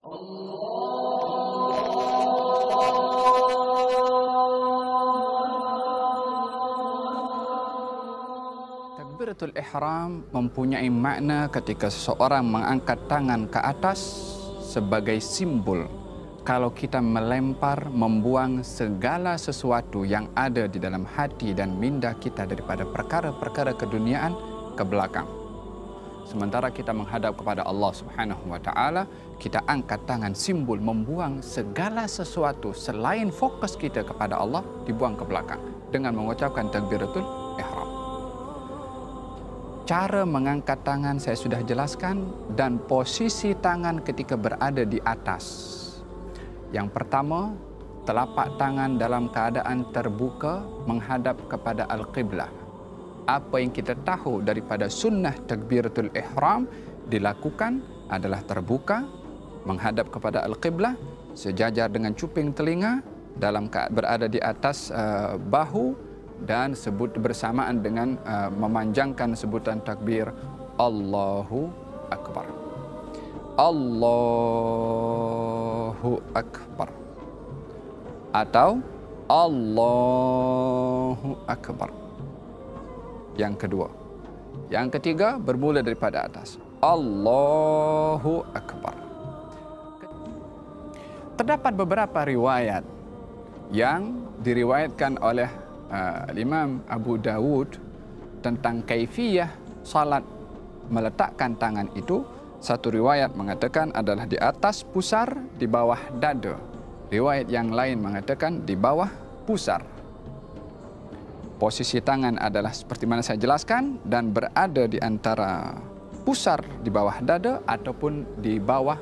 Takbiratul ihram mempunyai makna ketika seseorang mengangkat tangan ke atas sebagai simbol kalau kita melempar, membuang segala sesuatu yang ada di dalam hati dan minda kita daripada perkara-perkara keduniaan ke belakang. Sementara kita menghadap kepada Allah Subhanahu wa taala, kita angkat tangan simbol membuang segala sesuatu selain fokus kita kepada Allah dibuang ke belakang dengan mengucapkan takbiratul ihram. Cara mengangkat tangan saya sudah jelaskan dan posisi tangan ketika berada di atas. Yang pertama, telapak tangan dalam keadaan terbuka menghadap kepada Al-Qiblah. Apa yang kita tahu daripada sunnah takbiratul ihram dilakukan adalah terbuka, menghadap kepada Al-Qiblah, sejajar dengan cuping telinga, dalam berada di atas bahu dan sebut bersamaan dengan memanjangkan sebutan takbir Allahu Akbar. Allahu Akbar atau Allahu Akbar. Yang kedua. Yang ketiga bermula daripada atas. Allahu Akbar. Terdapat beberapa riwayat yang diriwayatkan oleh Imam Abu Dawud tentang kaifiyah salat meletakkan tangan itu. Satu riwayat mengatakan adalah di atas pusar, di bawah dada. Riwayat yang lain mengatakan di bawah pusar. Posisi tangan adalah seperti mana saya jelaskan dan berada di antara pusar di bawah dada ataupun di bawah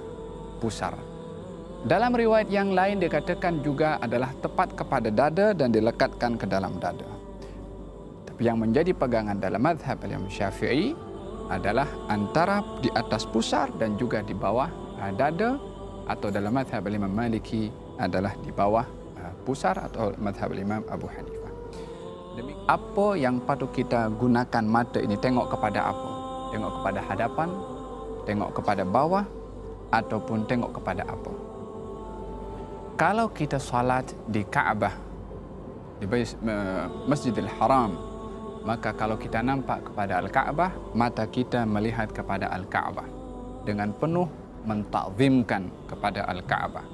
pusar. Dalam riwayat yang lain dikatakan juga adalah tepat kepada dada dan dilekatkan ke dalam dada. Tapi yang menjadi pegangan dalam mazhab Imam Syafi'i adalah antara di atas pusar dan juga di bawah dada, atau dalam mazhab Imam Maliki adalah di bawah pusar, atau mazhab Imam Abu Hanifah. Apa yang patut kita gunakan mata ini? Tengok kepada apa? Tengok kepada hadapan, tengok kepada bawah, ataupun tengok kepada apa? Kalau kita salat di Kaabah, di Masjidil Haram, maka kalau kita nampak kepada Al-Ka'bah, mata kita melihat kepada Al-Ka'bah dengan penuh mentakzimkan kepada Al-Ka'bah.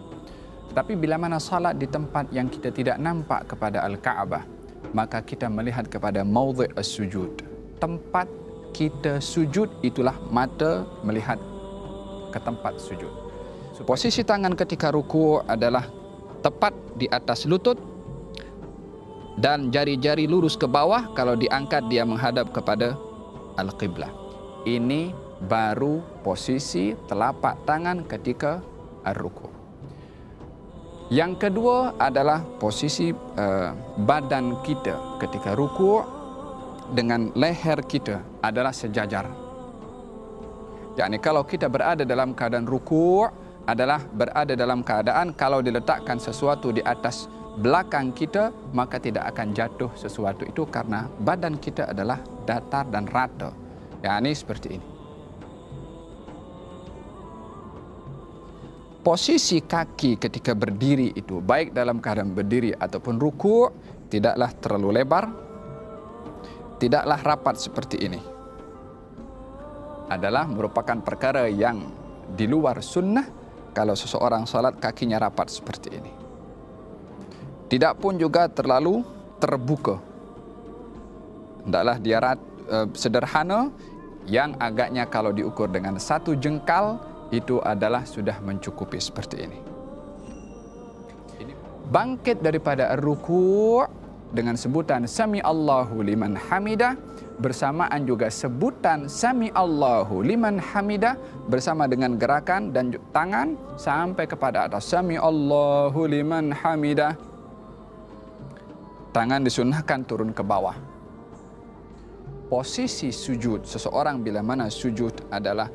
Tetapi bila mana salat di tempat yang kita tidak nampak kepada Al-Ka'bah, maka kita melihat kepada maudhi' as-sujud. Tempat kita sujud itulah mata melihat ke tempat sujud. Posisi tangan ketika ruku' adalah tepat di atas lutut, dan jari-jari lurus ke bawah. Kalau diangkat dia menghadap kepada Al-Qiblah. Ini baru posisi telapak tangan ketika ar-ruku'. Yang kedua adalah posisi badan kita ketika ruku' dengan leher kita adalah sejajar. Yakni kalau kita berada dalam keadaan ruku' adalah berada dalam keadaan kalau diletakkan sesuatu di atas belakang kita, maka tidak akan jatuh sesuatu itu karena badan kita adalah datar dan rata. Yakni seperti ini. Posisi kaki ketika berdiri itu, baik dalam keadaan berdiri ataupun ruku', tidaklah terlalu lebar, tidaklah rapat seperti ini. Adalah merupakan perkara yang di luar sunnah kalau seseorang salat kakinya rapat seperti ini. Tidak pun juga terlalu terbuka. Hendaklah dia sederhana, yang agaknya kalau diukur dengan satu jengkal itu adalah sudah mencukupi seperti ini. Bangkit daripada ruku' dengan sebutan Sami Allahu liman hamidah, bersamaan juga sebutan Sami Allahu liman hamidah bersama dengan gerakan dan tangan sampai kepada atas Sami Allahu liman hamidah. Tangan disunnahkan turun ke bawah. Posisi sujud seseorang bila mana sujud adalah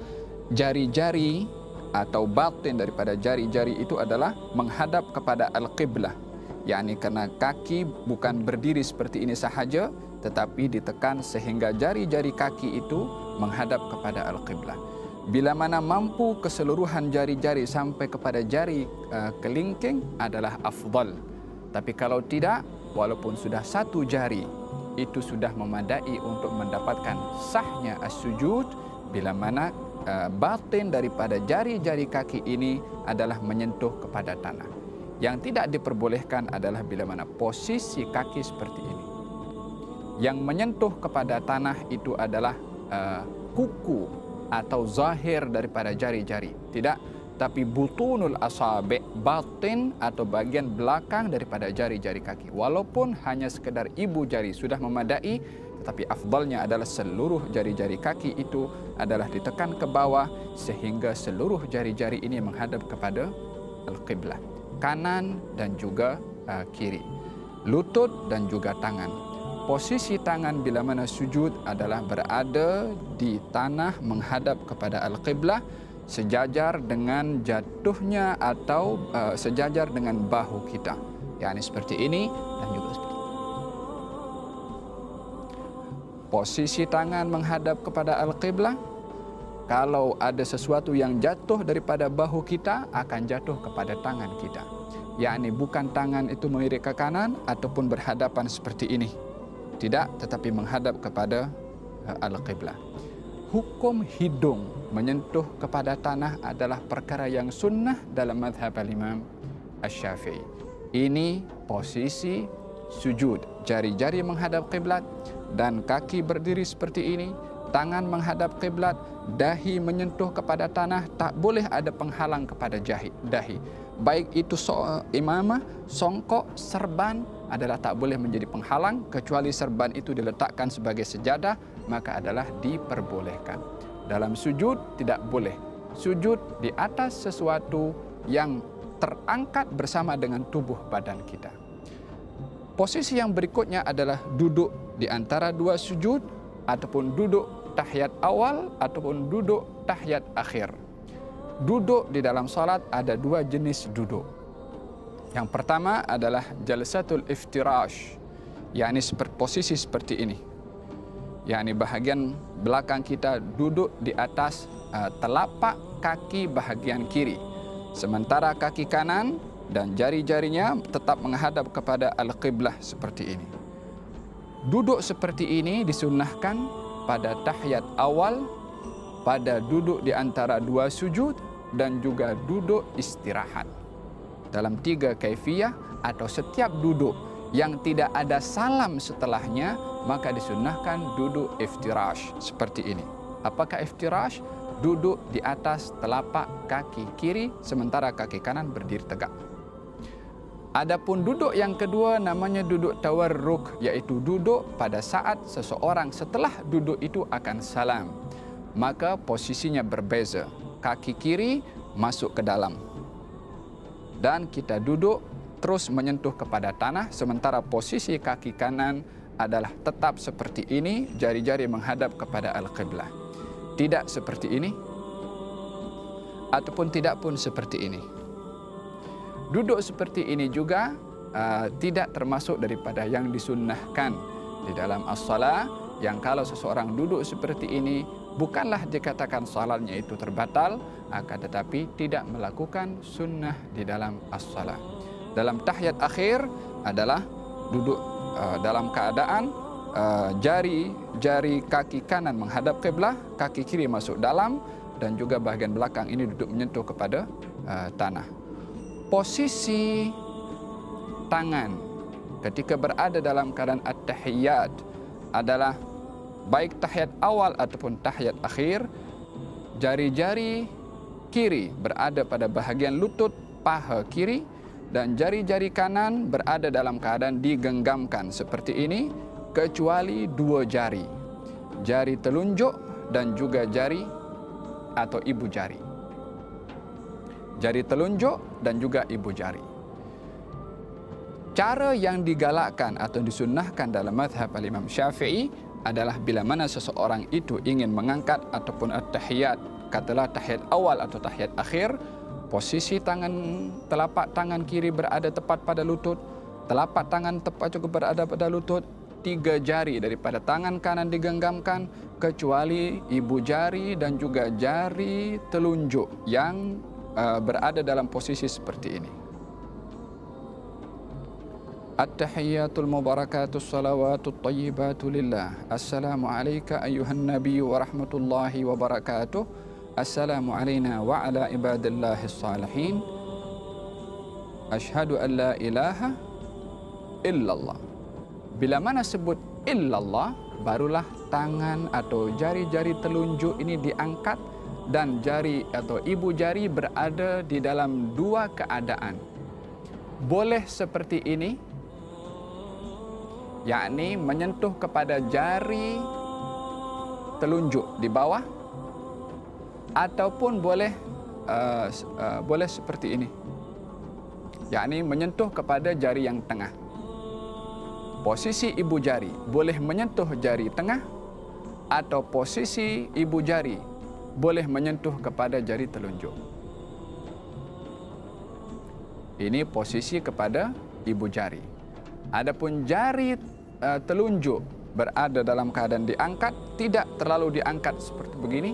jari-jari atau batin daripada jari-jari itu adalah menghadap kepada Al-Qiblah. yakni karena kaki bukan berdiri seperti ini sahaja, tetapi ditekan sehingga jari-jari kaki itu menghadap kepada Al-Qiblah. Bila mana mampu keseluruhan jari-jari sampai kepada jari kelingking adalah afdal. Tapi kalau tidak, walaupun sudah satu jari, itu sudah memadai untuk mendapatkan sahnya as-sujud bila mana batin daripada jari-jari kaki ini adalah menyentuh kepada tanah. Yang tidak diperbolehkan adalah bila mana posisi kaki seperti ini. Yang menyentuh kepada tanah itu adalah kuku atau zahir daripada jari-jari. Tidak, tapi butunul asabi', batin atau bagian belakang daripada jari-jari kaki. Walaupun hanya sekedar ibu jari sudah memadai, tetapi afdalnya adalah seluruh jari-jari kaki itu adalah ditekan ke bawah sehingga seluruh jari-jari ini menghadap kepada al-qiblah, kanan dan juga kiri, lutut dan juga tangan. Posisi tangan bila mana sujud adalah berada di tanah menghadap kepada al-qiblah, sejajar dengan jatuhnya atau sejajar dengan bahu kita. Yani seperti ini dan juga seperti ini. Posisi tangan menghadap kepada al-qiblah. Kalau ada sesuatu yang jatuh daripada bahu kita, akan jatuh kepada tangan kita. Yani bukan tangan itu melirik ke kanan ataupun berhadapan seperti ini. Tidak, tetapi menghadap kepada al-qiblah. Hukum hidung menyentuh kepada tanah adalah perkara yang sunnah dalam mazhab al-Imam Asy-Syafi'i. Ini posisi sujud. Jari-jari menghadap qiblat dan kaki berdiri seperti ini. Tangan menghadap qiblat, dahi menyentuh kepada tanah, tak boleh ada penghalang kepada dahi. Baik itu imamah, songkok, serban adalah tak boleh menjadi penghalang, kecuali serban itu diletakkan sebagai sejadah, maka adalah diperbolehkan. Dalam sujud tidak boleh sujud di atas sesuatu yang terangkat bersama dengan tubuh badan kita. Posisi yang berikutnya adalah duduk di antara dua sujud ataupun duduk tahiyat awal ataupun duduk tahiyat akhir. Duduk di dalam salat ada dua jenis duduk. Yang pertama adalah jalsatul iftirash, yakni posisi seperti ini. Yakni bahagian belakang kita duduk di atas telapak kaki bahagian kiri. Sementara kaki kanan dan jari-jarinya tetap menghadap kepada al-qiblah seperti ini. Duduk seperti ini disunnahkan pada tahiyat awal, pada duduk di antara dua sujud dan juga duduk istirahat. Dalam 3 kaifiyah atau setiap duduk yang tidak ada salam setelahnya, maka disunnahkan duduk iftirash seperti ini. Apakah iftirash? Duduk di atas telapak kaki kiri sementara kaki kanan berdiri tegak. Adapun duduk yang kedua namanya duduk tawarruk, yaitu duduk pada saat seseorang setelah duduk itu akan salam. Maka posisinya berbeza. Kaki kiri masuk ke dalam dan kita duduk terus menyentuh kepada tanah, sementara posisi kaki kanan adalah tetap seperti ini, jari-jari menghadap kepada al-qiblah. Tidak seperti ini ataupun tidak pun seperti ini. Duduk seperti ini juga tidak termasuk daripada yang disunnahkan di dalam as-salah, yang kalau seseorang duduk seperti ini bukanlah dikatakan salatnya itu terbatal, akan tetapi tidak melakukan sunnah di dalam as-salah. Dalam tahiyat akhir adalah duduk dalam keadaan jari kaki kanan menghadap qiblah, kaki kiri masuk dalam dan juga bahagian belakang ini duduk menyentuh kepada tanah. Posisi tangan ketika berada dalam keadaan at-tahiyat adalah baik tahiyat awal ataupun tahiyat akhir, jari-jari kiri berada pada bahagian lutut paha kiri dan jari-jari kanan berada dalam keadaan digenggamkan seperti ini, kecuali 2 jari, jari telunjuk dan juga jari atau ibu jari. Jari telunjuk dan juga ibu jari. Cara yang digalakkan atau disunnahkan dalam mazhab al-Imam Syafi'i adalah bila mana seseorang itu ingin mengangkat ataupun at-tahiyat, katalah tahiyat awal atau tahiyat akhir, posisi telapak tangan kiri berada tepat pada lutut, telapak tangan tepat juga berada pada lutut, 3 jari daripada tangan kanan digenggamkan, kecuali ibu jari dan juga jari telunjuk yang berada dalam posisi seperti ini. At-tahiyyatul mubarakatus salawatut tayyibatu lillah. Assalamu alayka ayyuhan nabiyyu wa rahmatullahi wa barakatuh. Assalamu alayna wa ala ibadillahis salihin. Asyhadu an la ilaha illallah. Bila mana sebut illallah, barulah tangan atau jari-jari telunjuk ini diangkat dan jari atau ibu jari berada di dalam dua keadaan. Boleh seperti ini, yakni menyentuh kepada jari telunjuk di bawah, ataupun boleh seperti ini, yakni menyentuh kepada jari yang tengah. Posisi ibu jari boleh menyentuh jari tengah, atau posisi ibu jari boleh menyentuh kepada jari telunjuk. Ini posisi kepada ibu jari. Adapun jari telunjuk berada dalam keadaan diangkat, tidak terlalu diangkat seperti begini,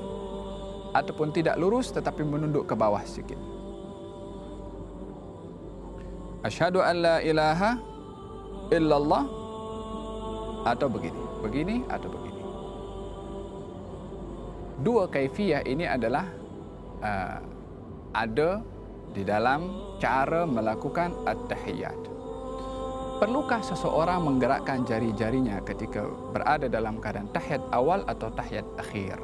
ataupun tidak lurus tetapi menunduk ke bawah sedikit. Asyhadu an la ilaha illallah, atau begini atau begini. Dua kaifiyah ini adalah ada di dalam cara melakukan at-tahiyyat. Perlukah seseorang menggerakkan jari-jarinya ketika berada dalam keadaan tahiyat awal atau tahiyat akhir?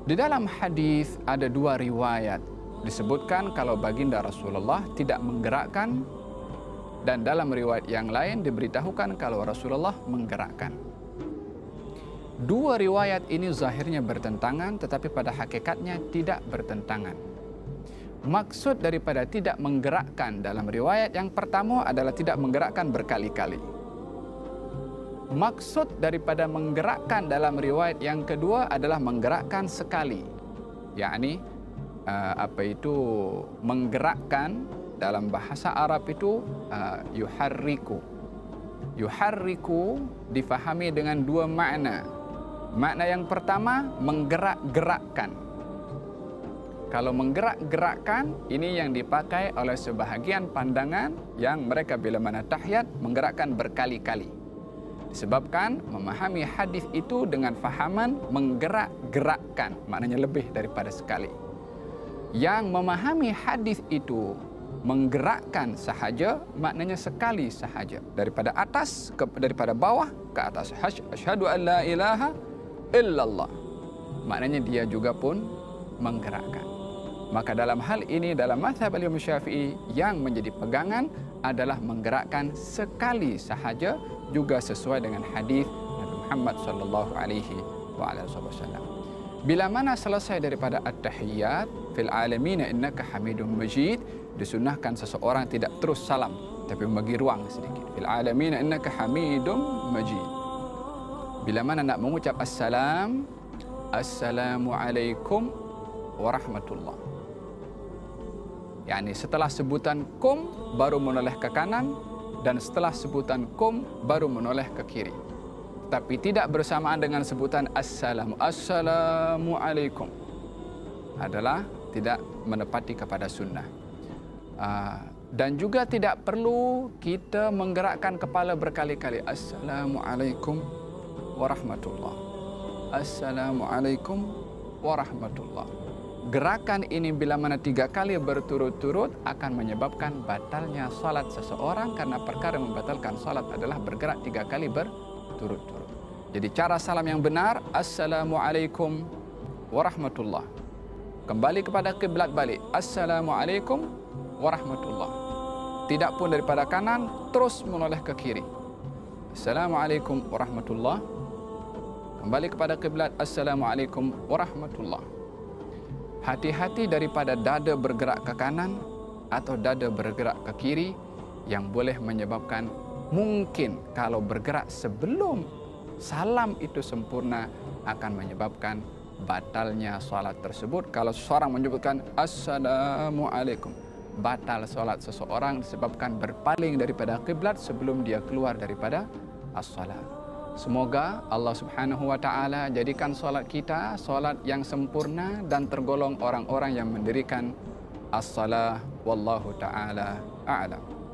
Di dalam hadis ada dua riwayat disebutkan kalau baginda Rasulullah tidak menggerakkan, dan dalam riwayat yang lain diberitahukan kalau Rasulullah menggerakkan. Dua riwayat ini zahirnya bertentangan, tetapi pada hakikatnya tidak bertentangan. Maksud daripada tidak menggerakkan dalam riwayat yang pertama adalah tidak menggerakkan berkali-kali. Maksud daripada menggerakkan dalam riwayat yang kedua adalah menggerakkan sekali. Yakni menggerakkan dalam bahasa Arab itu yuharriku. Yuharriku difahami dengan dua makna. Makna yang pertama menggerak-gerakkan. Kalau menggerak-gerakkan, ini yang dipakai oleh sebahagian pandangan yang mereka bila mana tahiyat menggerakkan berkali-kali. Disebabkan memahami hadis itu dengan fahaman menggerak-gerakkan, maknanya lebih daripada sekali. Yang memahami hadis itu menggerakkan sahaja, maknanya sekali sahaja, daripada atas daripada bawah ke atas. Asyhadu an la ilaha illallah, maknanya dia juga pun menggerakkan. Maka dalam hal ini, dalam mazhab Imam Syafi'i yang menjadi pegangan adalah menggerakkan sekali sahaja, juga sesuai dengan hadis Nabi Muhammad sallallahu alaihi wasallam. Bila mana selesai daripada at-tahiyyat fil alamin innaka hamidum majid, disunahkan seseorang tidak terus salam tapi membagi ruang sedikit. Fil alamin innaka hamidum majid. Bila mana nak mengucap assalam, assalamualaikum warahmatullah. Yani setelah sebutan kum baru menoleh ke kanan, dan setelah sebutan kum baru menoleh ke kiri. Tapi tidak bersamaan dengan sebutan assalamualaikum. Adalah tidak menepati kepada sunnah. Dan juga tidak perlu kita menggerakkan kepala berkali-kali. Assalamualaikum warahmatullah. Assalamualaikum warahmatullah. Gerakan ini bila mana 3 kali berturut-turut akan menyebabkan batalnya salat seseorang, karena perkara membatalkan salat adalah bergerak 3 kali berturut-turut. Jadi cara salam yang benar, assalamualaikum warahmatullah. Kembali kepada kiblat balik, assalamualaikum warahmatullah. Tidak pun daripada kanan terus menoleh ke kiri. Assalamualaikum warahmatullah. Kembali kepada kiblat, assalamualaikum warahmatullah. Hati-hati daripada dada bergerak ke kanan atau dada bergerak ke kiri, yang boleh menyebabkan, mungkin kalau bergerak sebelum salam itu sempurna, akan menyebabkan batalnya salat tersebut. Kalau seseorang menyebutkan assalamualaikum, batal salat seseorang disebabkan berpaling daripada kiblat sebelum dia keluar daripada as-salat. Semoga Allah Subhanahu wa taala jadikan solat kita solat yang sempurna dan tergolong orang-orang yang mendirikan as-salah wallahu taala a'lam.